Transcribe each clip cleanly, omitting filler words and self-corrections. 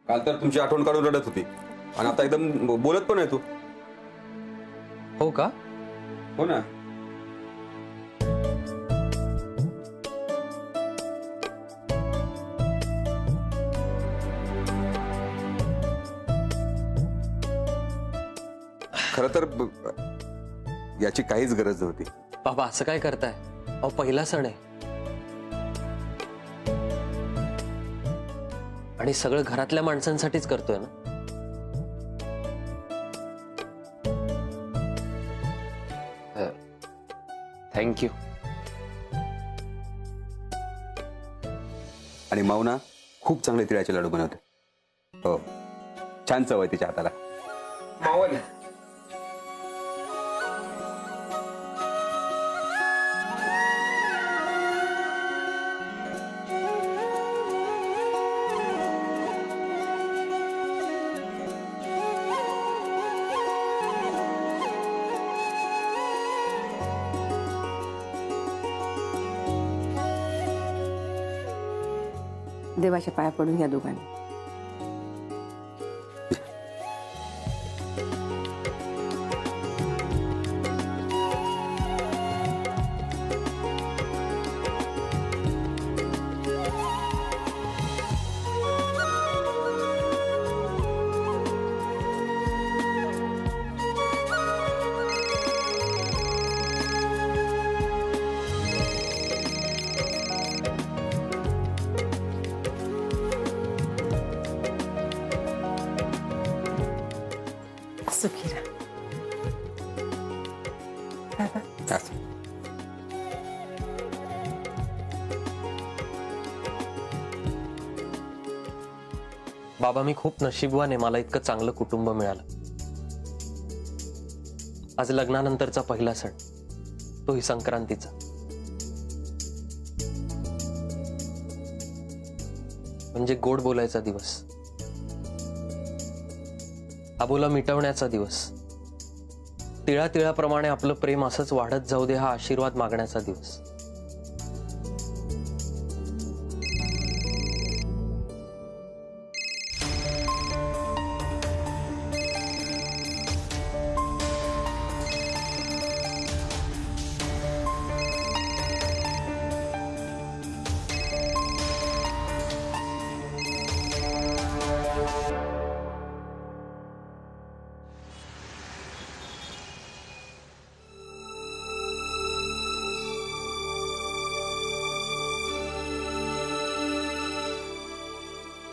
काल तर तुमची आठवण काढून रडत होती आणि आता एकदम बोलत पण आहे तू. हो का? हो ना. खरं तर याची काहीच गरज नव्हती. बाबा असं काय करताय? अहो पहिला सण आहे आणि सगळं घरातल्या माणसांसाठीच करतोय ना. थँक्यू. आणि माऊना खूप चांगले तिळाचे लाडू बनवते. हो, छान चव आहे तिच्या हाताला. मावल देवाच्या पाया पडून या दोघांनी. सुखी रहा. बाबा मी खूप नशीबवान आहे, मला इतकं चांगलं कुटुंब मिळालं. आज लग्नानंतरचा पहिला सण, तोही संक्रांतीचा. म्हणजे गोड बोलायचा दिवस, आबोला मिटवण्याचा दिवस, तिळातिळाप्रमाणे आपलं प्रेम असंच वाढत जाऊ दे हा आशीर्वाद मागण्याचा दिवस.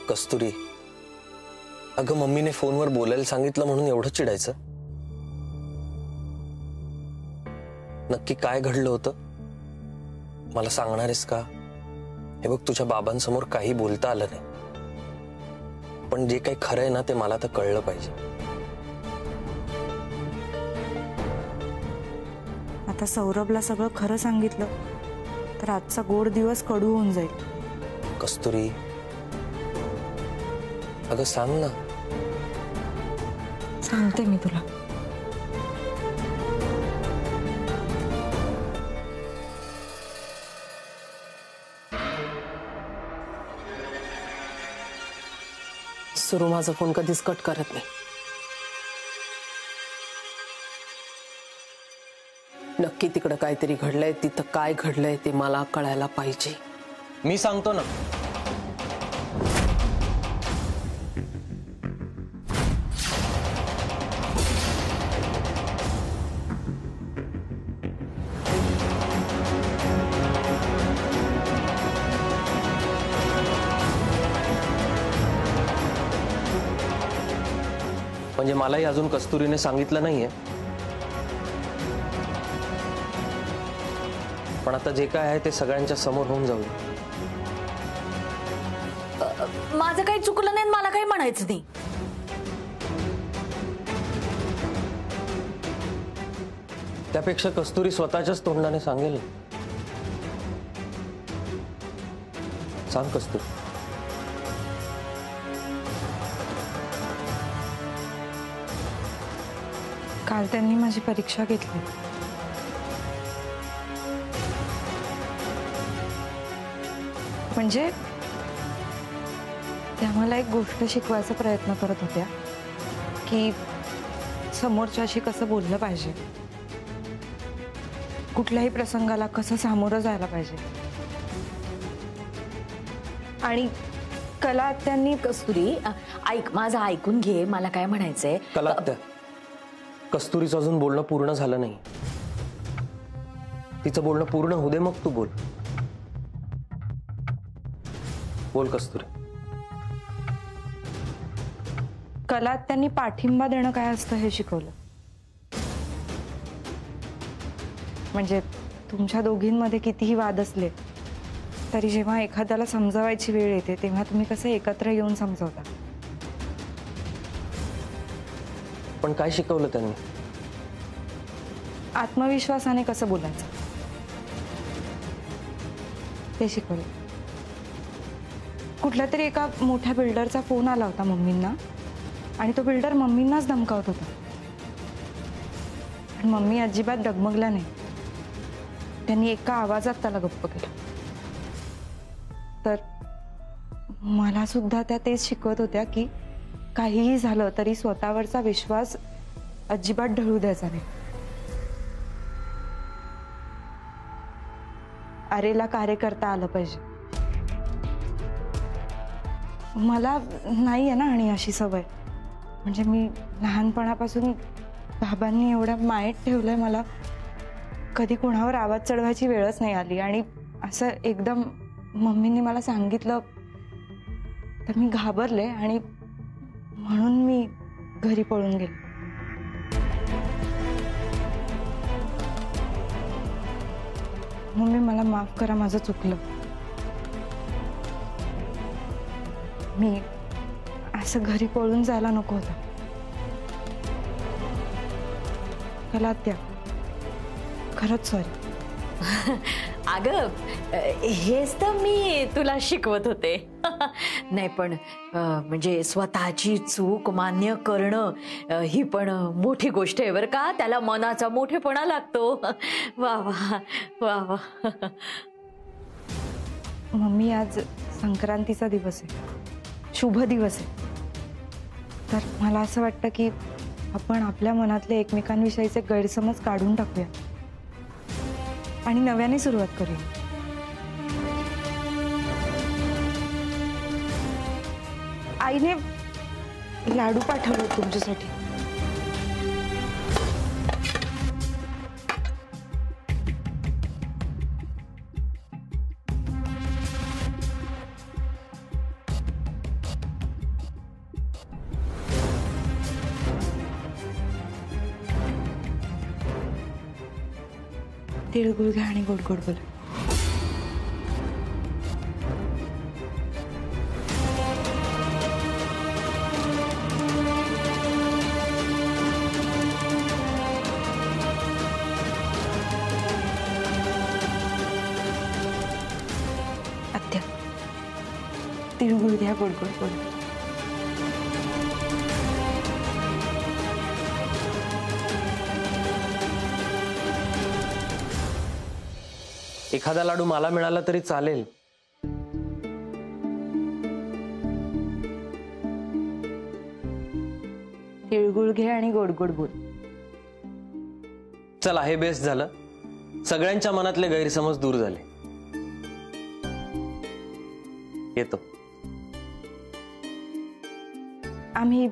कस्तुरी, अगं मम्मीने फोनवर बोलायला सांगितलं म्हणून एवढं चिडायचं? नक्की काय घडलं होतं मला सांगणार आहेस का? हे बघ, तुझ्या बाबांसमोर काही बोलता आलं नाही, पण जे काही खरं आहे ना ते मला तर कळलं पाहिजे. आता सौरभला सगळं खरं सांगितलं तर आजचा गोड दिवस कडू होऊन जाईल. कस्तुरी अगं सांग ना. सांगते मी तुला. सुरू माझा फोन कधीच कट करत नाही. नक्की तिकडं काहीतरी घडलंय, तिथं काय घडलंय ते मला कळायला पाहिजे. मी सांगतो ना. म्हणजे मलाही अजून कस्तुरीने सांगितलं नाहीये, पण आता जे काय आहे ते सगळ्यांच्या समोर होऊन जाऊ. माझं काही चुकलं नाही, मला काही म्हणायचं नाही. त्यापेक्षा कस्तुरी स्वतःच्याच तोंडाने सांगेल. सांग कस्तुरी. काल त्यांनी माझी परीक्षा घेतली. म्हणजे त्या मला एक गोष्ट शिकवायचा प्रयत्न करत होत्या की समोरच्याशी कसं बोललं पाहिजे, कुठल्याही प्रसंगाला कसं सामोरं जायला पाहिजे. आणि कला आत्यांनी कस्तुरी ऐक, माझं ऐकून घे, मला काय म्हणायचंय. कला त्या कस्तुरीचं अजून बोलणं पूर्ण झालं नाही. तिचं बोलणं पूर्ण होऊ दे, मग तू बोल. बोल कस्तुरी. कला आत्यांनी पाठिंबा देणं काय असतं हे शिकवलं. म्हणजे तुमच्या दोघींमध्ये कितीही वाद असले तरी जेव्हा एखाद्याला समजावायची वेळ येते तेव्हा तुम्ही कसं एकत्र येऊन समजवता. पण काय शिकवलं त्यांनी? आत्मविश्वासाने कसं बोलायचं ते शिकवलं. कुठल्या तरी एका मोठ्या बिल्डरचा फोन आला होता मम्मींना आणि तो बिल्डर मम्मींनाच धमकावत होता. पण मम्मी अजिबात डगमगल्या नाही. त्यांनी एका आवाजात त्याला गप्प केलं. तर मला सुद्धा त्या तेच शिकवत होत्या की काहीही झालं तरी स्वतःवरचा विश्वास अजिबात ढळू द्यायचा नाही. अरेला कार्य करता आलं पाहिजे. मला नाही आहे ना आणि अशी सवय. म्हणजे मी लहानपणापासून बाबांनी एवढ्या मायेत ठेवलंय मला, कधी कोणावर आवाज चढवायची वेळच नाही आली. आणि असं एकदम मम्मींनी मला सांगितलं तर मी घाबरले आणि म्हणून मी घरी पळून गेले. मम्मी मला माफ करा, माझं चुकलं. मी असं घरी पळून जायला नको होतं. कला त्या खरंच सॉरी. अगं हेच तर मी तुला शिकवत होते. नाही पण म्हणजे स्वतःची चूक मान्य करणं ही पण मोठी गोष्ट आहे बरं का. त्याला मनाचा मोठेपणा लागतो. वा वा वा वा. मम्मी आज संक्रांतीचा दिवस आहे, शुभ दिवस आहे. तर मला असं वाटतं की आपण आपल्या मनातले एकमेकांविषयीचे गैरसमज काढून टाकूया आणि नव्याने सुरुवात करूया. आईने लाडू पाठवले तुमच्यासाठी. तिळगुळ घ्या आणि गोड गोड बोला. आत्या तिळगुळ घ्या, गोड गोड बोला. एखादा लाडू मला मिळाला तरी चालेल. तिळगुळ घे आणि गोड गोड बोल. चला हे बेस्ट झालं. सगळ्यांच्या मनातले गैरसमज दूर झाले. येतो. आम्ही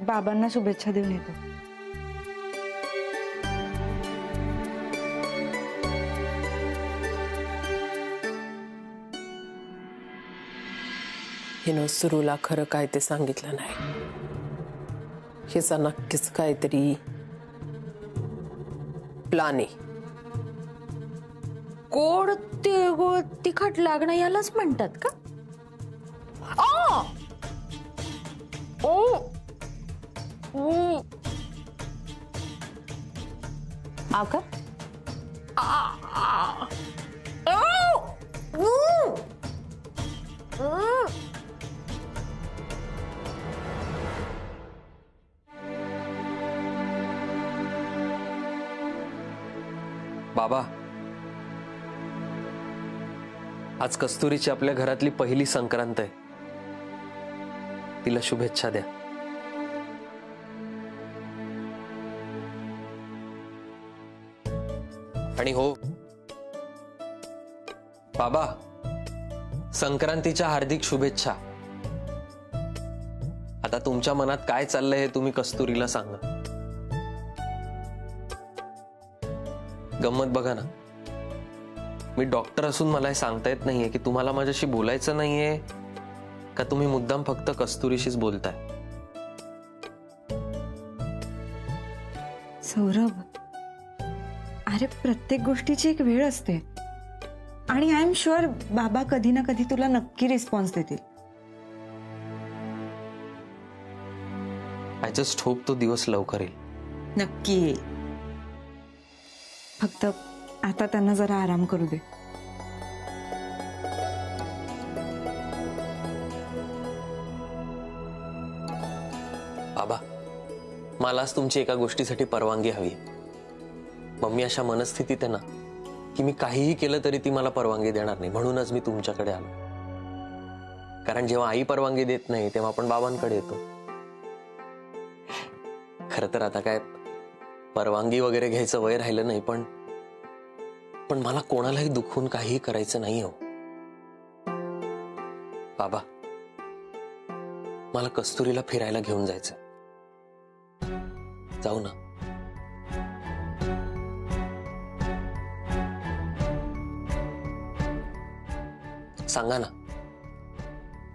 बाबांना शुभेच्छा देऊन येतो. हिनं सुरूला खरं काय ते सांगितलं नाही. हिचा नक्कीच काहीतरी प्लान आहे. गोड तिळगुळ तिखट लागणं यालाच म्हणतात का? का बाबा, आज कस्तुरीची आपल्या घरातली पहिली संक्रांत आहे. तिला शुभेच्छा द्या. आणि हो बाबा, संक्रांतीच्या हार्दिक शुभेच्छा. आता तुमच्या मनात काय चाललंय हे तुम्ही कस्तुरीला सांगा. गंमत बघा ना, मी डॉक्टर असून मला हे सांगता येत नाहीये की तुम्हाला माझ्याशी बोलायचं नाहीये का तुम्ही मुद्दाम फक्त कस्तुरीशीच बोलताय. सौरभ, अरे प्रत्येक गोष्टीची एक वेळ असते आणि आय एम शुअर बाबा कधी ना कधी तुला नक्की रिस्पॉन्स देतील. आय जस्ट होप तो दिवस लवकर येईल. नक्की येईल. फक्त आता त्यांना जरा आराम करू दे. बाबा, मलाच तुमची एका गोष्टीसाठी परवानगी हवी. मम्मी अशा मनस्थितीत आहे ना की मी काहीही केलं तरी ती मला परवानगी देणार नाही. म्हणूनच मी तुमच्याकडे आलो. कारण जेव्हा आई परवानगी देत नाही तेव्हा आपण बाबांकडे येतो. खरं तर आता काय परवानगी वगैरे घ्यायचं वय राहिलं नाही, पण मला कोणालाही दुखवून काहीही करायचं नाही हो. बाबा, मला कस्तुरीला फिरायला घेऊन जायचं. जाऊ ना? सांगा ना,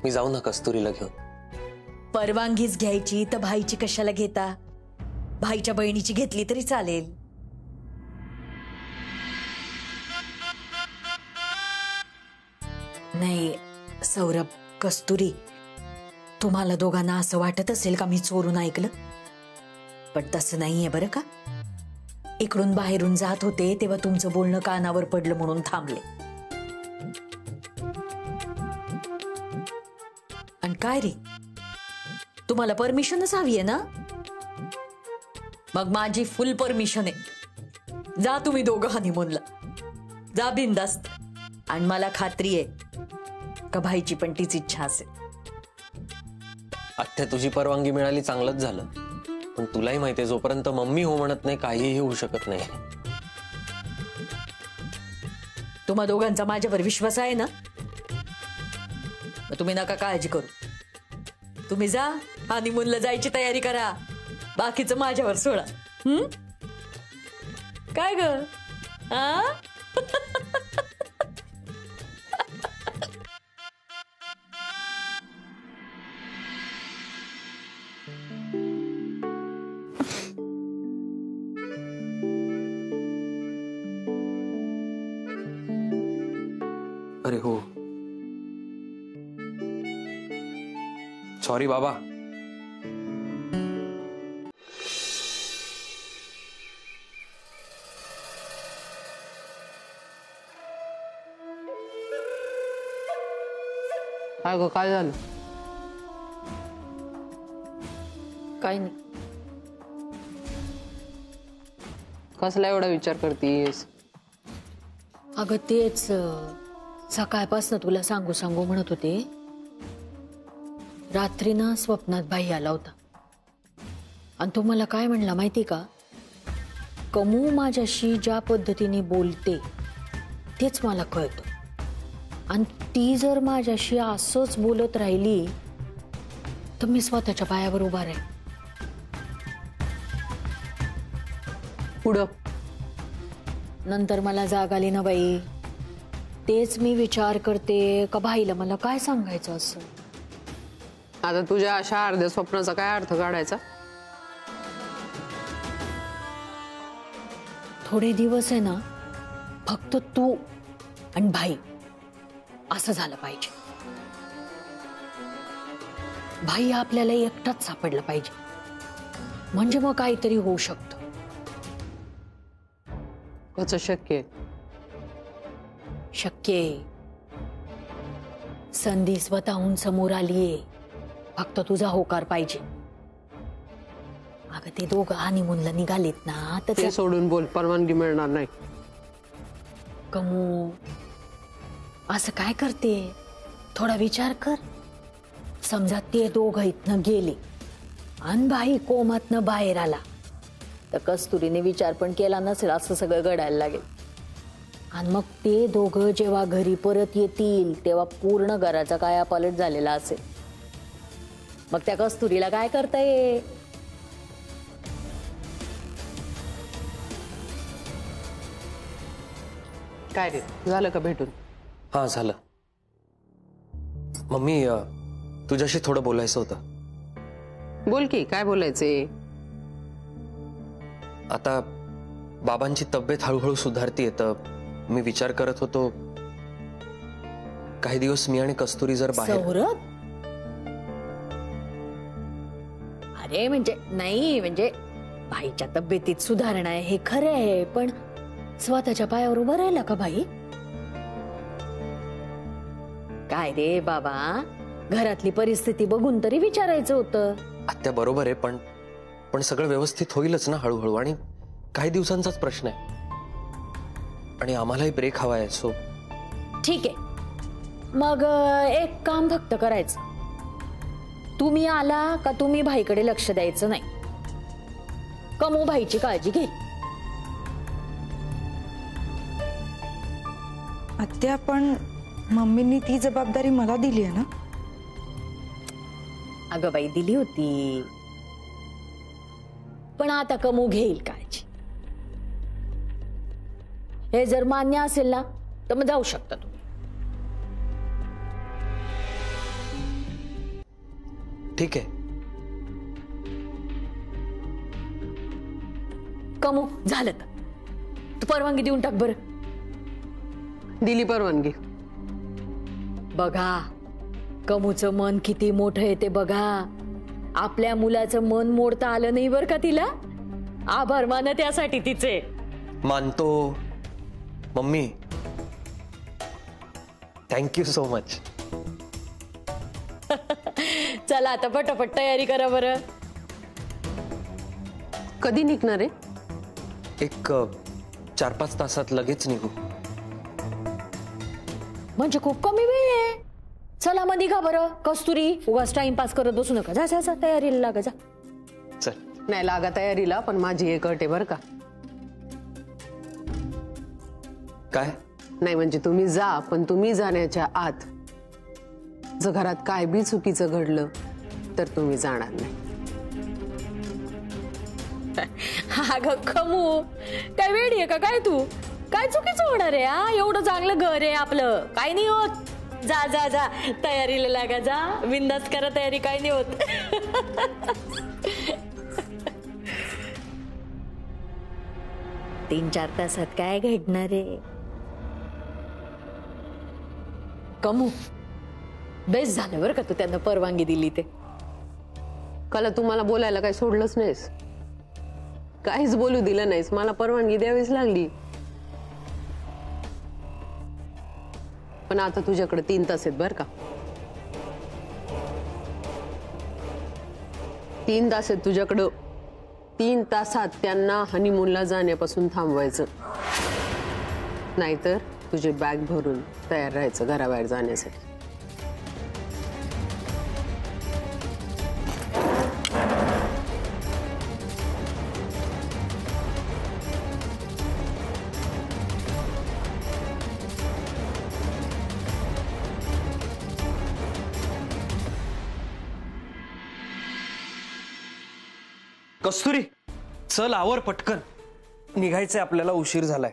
मी जाऊ ना कस्तुरीला घेऊन? परवानगीच घ्यायची तर भाईची कशाला घेता? भाईच्या बहिणीची घेतली तरी चालेल. नाही सौरभ, कस्तुरी, तुम्हाला दोघांना असं वाटत असेल का मी चोरून ऐकलं, पण तसं नाहीये बरं का. इकडून बाहेरून जात होते तेव्हा तुमचं बोलणं कानावर पडलं म्हणून थांबले. आणि काय रे, तुम्हाला परमिशनच हवी आहे ना? मग माझी फुल परमिशन आहे. जा तुम्ही दोघं हनीमूनला, जा बिनधास्त. आणि मला खात्री आहे का भाईची पण तीच इच्छा असेल. अथ्या, तुझी परवानगी मिळाली चांगलंच झालं, पण तुलाही माहितीये जोपर्यंत मम्मी हो म्हणत नाही काहीही होऊ शकत नाही. तुम्हा दोघांचा माझ्यावर विश्वास आहे ना? तुम्ही नका काळजी करू. तुम्ही जा, हनीमूनला जायची तयारी करा. बाकीचं माझ्यावर सोडा. काय ग? आ? अरे हो, सॉरी बाबा. काय ग, काय झालं? काय नाही. कसला एवढा विचार करतीस? अगं तेच सकाळपासून तुला सांगू सांगू म्हणत होते. रात्री ना स्वप्नात भाई आला होता आणि तो मला काय म्हणला माहिती का? कमू माझ्याशी ज्या पद्धतीने बोलते तेच मला कळतं, आणि ती जर माझ्याशी असंच बोलत राहिली तर मी स्वतःच्या पायावर उभा राहील. पुढं नंतर मला जाग आली ना बाई. तेच मी विचार करते का भाईला मला काय सांगायचं असं. आता तुझ्या अशा अर्ध्या स्वप्नाचा काय अर्थ काढायचा? थोडे दिवस आहे ना फक्त तू आणि भाई असं झालं पाहिजे. भाई आपल्याला एकटाच सापडला पाहिजे, म्हणजे मग काहीतरी होऊ शकतं. कसं शक्य आहे? शक्य आहे. संधी स्वतःहून समोर आलीये, फक्त तुझा होकार पाहिजे. अगं ते दोघं हनीमूनला निघालेत ना, तर ते सोडून बोल. परवानगी मिळणार नाही. कमू असं काय करते? थोडा विचार कर. समजा ते दोघं इथनं गेले आणि भाई कोमातनं बाहेर आला तर कस्तुरीने विचार पण केला नसेल असं सगळं घडायला लागेल. आणि मग ते दोघं जेव्हा घरी परत येतील तेव्हा पूर्ण घराचा कायापालट झालेला असेल. मग त्या कस्तुरीला काय करता येईल? काय रे, झालं का भेटून? हा झालं. मम्मी तुझ्याशी थोडं बोलायचं होतं. बोल की, काय बोलायचंय? आता बाबांची तब्येत हळूहळू सुधारतीये तर मी विचार करत होतो काही दिवस मी आणि कस्तुरी जर बाहेर. सौरभ, अरे म्हणजे भाईच्या तब्येतीत सुधारणा आहे हे खरं आहे, पण स्वतःच्या पायावर उभं राहिला का भाई? काय रे बाबा, घरातली परिस्थिती बघून तरी विचारायचं होतं. आत्या बरोबर आहे, पण सगळं व्यवस्थित होईलच ना हळूहळू. आणि काही दिवसांचाच प्रश्न आहे आणि आम्हालाही ब्रेक हवा आहे. सो ठीक आहे, मग एक काम फक्त करायचं. तुम्ही आला का तुम्ही भाईकडे लक्ष द्यायचं नाही. कमू भाईची काळजी घे. आत्या, पण मम्मींनी ती जबाबदारी मला दिली आहे ना. अगं बाई, दिली होती, पण आता कमू घेईल काळजी. हे जर मान्य असेल ना तर मग जाऊ शकता तुम्ही. ठीक आहे. कमू, झालं तर तू परवानगी देऊन टाक बरं. दिली परवानगी. बघा कमूचं मन किती मोठं आहे ते बघा. आपल्या मुलाचं मन मोडता आलं नाही बरं का तिला. आभार मान त्यासाठी तिचे. मानतो मम्मी, थँक्यू सो मच. चला आता पटापट तयारी करा बरं. कधी निघणार आहे? एक 4-5 तासात लगेच निघू. म्हणजे खूप कमी वेळ आहे. चला मग निघा बरं. कस्तुरी, उगाच टाइमपास करत बसू नका. जा जा जा, तयारीला लागा जा. चल. नाही लागा तयारीला, पण माझी एक अट आहे बरं का. काय? नाही म्हणजे तुम्ही जा, पण तुम्ही जाण्याच्या आत जर घरात काय बी चुकीचं घडलं तर तुम्ही जाणार नाही. अगं खमू, काय वेडी आहे का काय तू? काय चुकीचं होणार आहे? हा, एवढं चांगलं घर आहे आपलं, काय नाही होत. जा जा जा, तयारीला लागा. जा, बिंदास करा तयारी, काय नाही होत. 3-4 तासात काय घडणार आहे? कमू, बेस्ट झालं बरं का तू त्यांना परवानगी दिली ते. काल तुम्हाला बोलायला काही सोडलंच नाहीस, काहीच बोलू दिलं नाहीस. मला परवानगी द्यावीच लागली. पण आता तुझ्याकडे 3 तास आहेत बरं का. 3 तास आहेत तुझ्याकडं. 3 तासात त्यांना हनीमूनला जाण्यापासून थांबवायचं, नाहीतर तुझे बॅग भरून तयार राहायचं घराबाहेर जाण्यासाठी. कस्तुरी, चल आवर पटकन. निघायचंय आपल्याला, उशीर झालाय.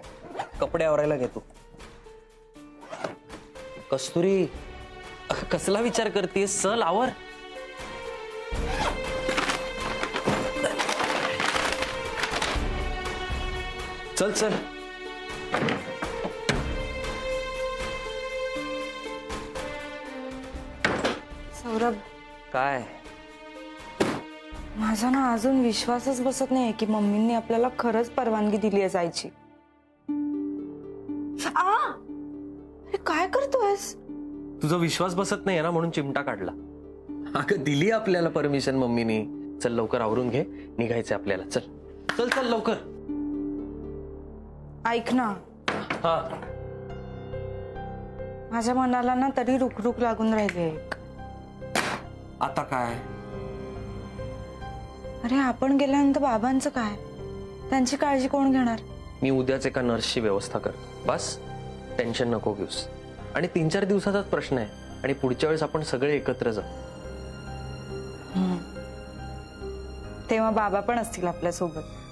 कपडे आवरायला घेतो. कस्तुरी, कसला विचार करतेस? चल आवर. चल चल. सौरभ, काय? माझा ना अजून विश्वासच बसत नाहीये की मम्मींनी आपल्याला खरंच परवानगी दिली आहे जायची. हे काय करतोयस? तुझा विश्वास बसत नाही ना म्हणून चिमटा काढला. अगं दिली आपल्याला परमिशन मम्मीनी. चल लवकर आवरून घे, निघायचंय आपल्याला. चल चल चल लवकर. ऐक ना, हा. माझ्या मनाला ना तरी रुकरुक लागून राहिली. आता काय? अरे आपण गेल्यानंतर बाबांचं काय? त्यांची काळजी कोण घेणार? मी उद्याच एका नर्सची व्यवस्था करतो. बस टेन्शन नको घेऊस. आणि 3-4 दिवसाचाच प्रश्न आहे आणि पुढच्या वेळेस आपण सगळे एकत्र जाऊ. तेव्हा बाबा पण असतील आपल्या सोबत.